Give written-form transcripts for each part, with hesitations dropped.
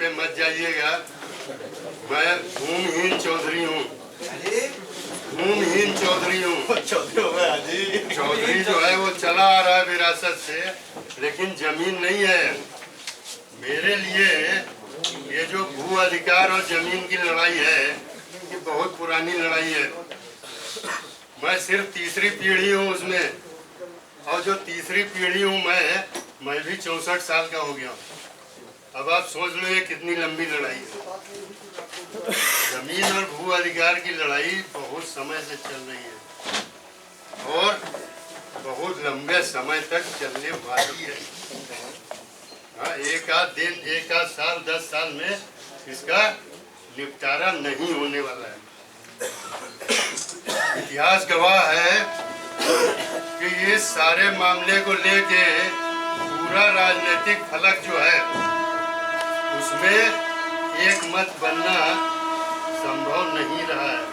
पे मत जाइएगा। मैं भूमिहीन चौधरी हूँ, भूमिहीन चौधरी हूँ। चौधरी जो है वो चला आ रहा है विरासत से, लेकिन जमीन नहीं है। मेरे लिए ये जो भू अधिकार और जमीन की लड़ाई है, ये बहुत पुरानी लड़ाई है। मैं सिर्फ तीसरी पीढ़ी हूँ उसमें, और जो तीसरी पीढ़ी हूँ मैं भी 64 साल का हो गया हूँ। अब आप सोच लो ये कितनी लंबी लड़ाई है। जमीन और भू अधिकार की लड़ाई बहुत समय से चल रही है और बहुत लंबे समय तक चलने वाली है। हाँ, एक आध दिन, एक आध साल, 10 साल में इसका निपटारा नहीं होने वाला है। इतिहास गवाह है कि इस सारे मामले को लेके पूरा राजनीतिक फलक जो है उसमें एक मत बनना संभव नहीं रहा है।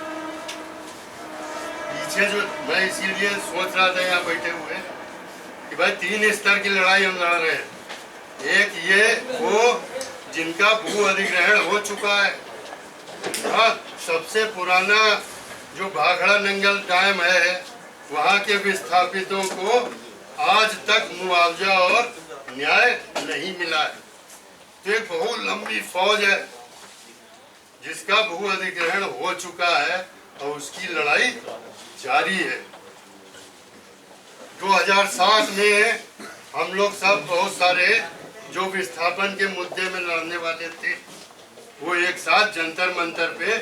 पीछे जो मैं इसीलिए सोच रहा था यहाँ बैठे हुए कि भाई 3 स्तर की लड़ाई हम लड़ रहे हैं। एक ये वो जिनका भू अधिग्रहण हो चुका है। हाँ, सबसे पुराना जो भाखड़ा नंगल डैम है वहाँ के विस्थापितों को आज तक मुआवजा और न्याय नहीं मिला है। तो एक बहुत लंबी फौज है जिसका भू अधिग्रहण हो चुका है और उसकी लड़ाई जारी है। 2007 में हम लोग सब बहुत सारे जो विस्थापन के मुद्दे में लड़ने वाले थे वो एक साथ जंतर मंतर पे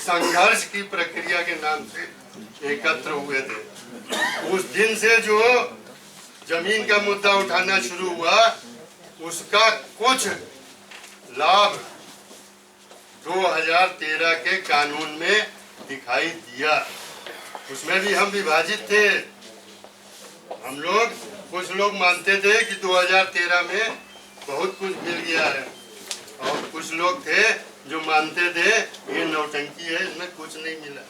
संघर्ष की प्रक्रिया के नाम से एकत्र हुए थे। उस दिन से जो जमीन का मुद्दा उठाना शुरू हुआ उसका कुछ लाभ 2013 के कानून में दिखाई दिया। उसमें भी हम विभाजित थे। हम लोग, कुछ लोग मानते थे कि 2013 में बहुत कुछ मिल गया है और कुछ लोग थे जो मानते थे ये नौटंकी है, इसमें कुछ नहीं मिला।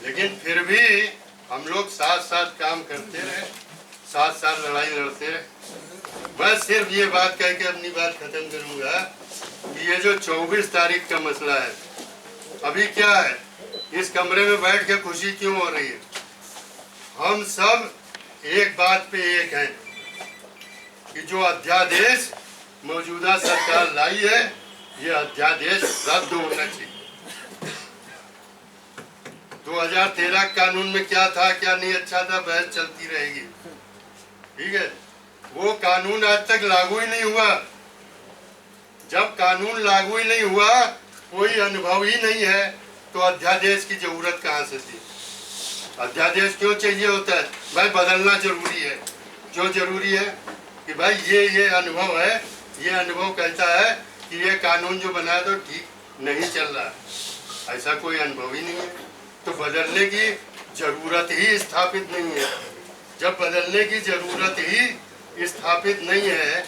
लेकिन फिर भी हम लोग साथ साथ काम करते रहे, साथ साथ लड़ाई लड़ते रहे। मैं सिर्फ ये बात कह के अपनी बात खत्म करूंगा कि ये जो 24 तारीख का मसला है, अभी क्या है, इस कमरे में बैठ के खुशी क्यों हो रही है? हम सब एक बात पे एक हैं कि जो अध्यादेश मौजूदा सरकार लाई है ये अध्यादेश रद्द होना चाहिए। 2013 कानून में क्या था क्या नहीं अच्छा था, बहस चलती रहेगी, ठीक है। वो कानून आज तक लागू ही नहीं हुआ। जब कानून लागू ही नहीं हुआ, कोई अनुभव ही नहीं है, तो अध्यादेश की जरूरत कहाँ से थी? अध्यादेश क्यों चाहिए होता है? भाई बदलना जरूरी है। क्यों जरूरी है? कि भाई ये अनुभव है, ये अनुभव कहता है कि ये कानून जो बना तो ठीक नहीं चल रहा। ऐसा कोई अनुभव ही नहीं है, तो बदलने की जरूरत ही स्थापित नहीं है। जब बदलने की जरूरत ही स्थापित नहीं है,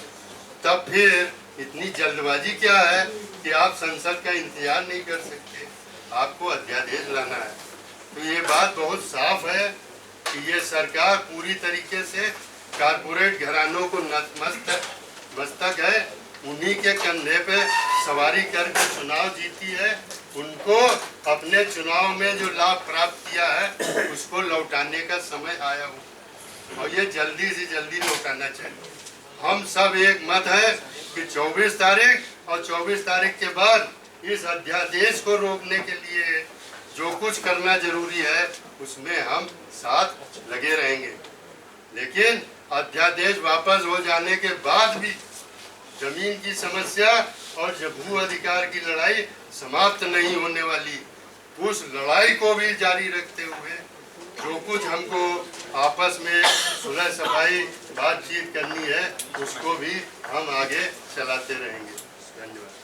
तब फिर इतनी जल्दबाजी क्या है कि आप संसद का इंतजार नहीं कर सकते, आपको अध्यादेश लाना है। तो ये बात बहुत साफ है कि ये सरकार पूरी तरीके से कारपोरेट घरानों को मस्तक है, उन्हीं के कंधे पे सवारी करके चुनाव जीती है। उनको अपने चुनाव में जो लाभ प्राप्त किया है उसको लौटाने का समय आया हो और ये जल्दी से जल्दी लौटाना चाहिए। हम सब एक मत है कि 24 तारीख और 24 तारीख के बाद इस अध्यादेश को रोकने के लिए जो कुछ करना जरूरी है उसमें हम साथ लगे रहेंगे। लेकिन अध्यादेश वापस हो जाने के बाद भी जमीन की समस्या और भू अधिकार की लड़ाई समाप्त नहीं होने वाली। उस लड़ाई को भी जारी रखते हुए जो कुछ हमको आपस में सुलह सफाई बातचीत करनी है उसको भी हम आगे चलाते रहेंगे। धन्यवाद।